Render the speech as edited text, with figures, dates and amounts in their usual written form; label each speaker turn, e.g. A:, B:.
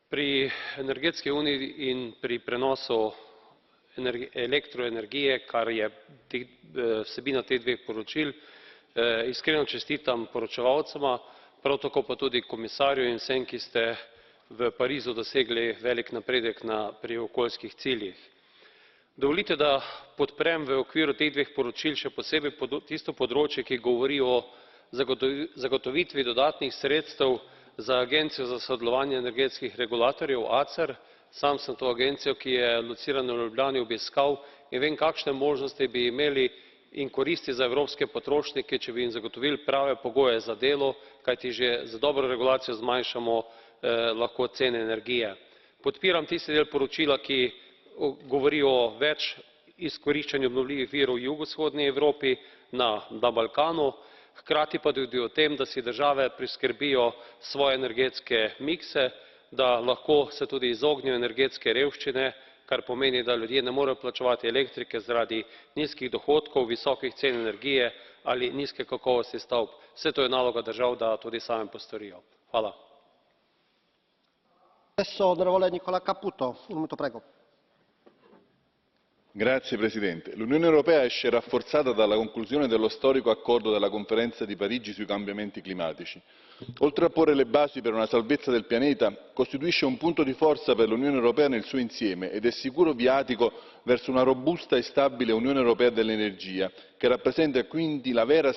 A: Pri energetski uniji in pri prenosu elektroenergije, kar je vsebina teh dveh poročil, iskreno čestitam poročevalcema, prav tako pa tudi komisarju in vsem, ki ste v Parizu dosegli velik napredek pri okoljskih ciljih. Dovolite, da podprem v okviru teh dveh poročil še posebej tisto področje, ki govori o zagotovitvi dodatnih sredstev za Agencijo za sodelovanje energetskih regulatorjev ACER. Sam sem to agencijo, ki je locirana v Ljubljani, obiskal in vem, kakšne možnosti bi imeli in koristi za evropske potrošnike, če bi jim zagotovili prave pogoje za delo, kajti že z dobro regulacijo zmanjšamo lahko cene energije. Podpiram tisti del poročila, ki govori o več izkoriščanju obnovljivih virov v jugovzhodni Evropi, na Balkanu, hkrati pa tudi o tem, da si države priskrbijo svoje energetske mikse, da lahko se tudi izognejo energetske revščine, kar pomeni, da ljudje ne morejo plačevati elektrike zaradi nizkih dohodkov, visokih cen energije ali nizke kakovosti stavb. Vse to je naloga držav, da tudi same postorijo. Hvala.
B: Signor Presidente, l'Unione Europea esce rafforzata dalla conclusione dello storico accordo della Conferenza di Parigi sui cambiamenti climatici. Oltre a porre le basi per una salvezza del pianeta, costituisce un punto di forza per l'Unione Europea nel suo insieme ed è sicuro viatico verso una robusta e stabile Unione Europea dell'energia, che rappresenta quindi la vera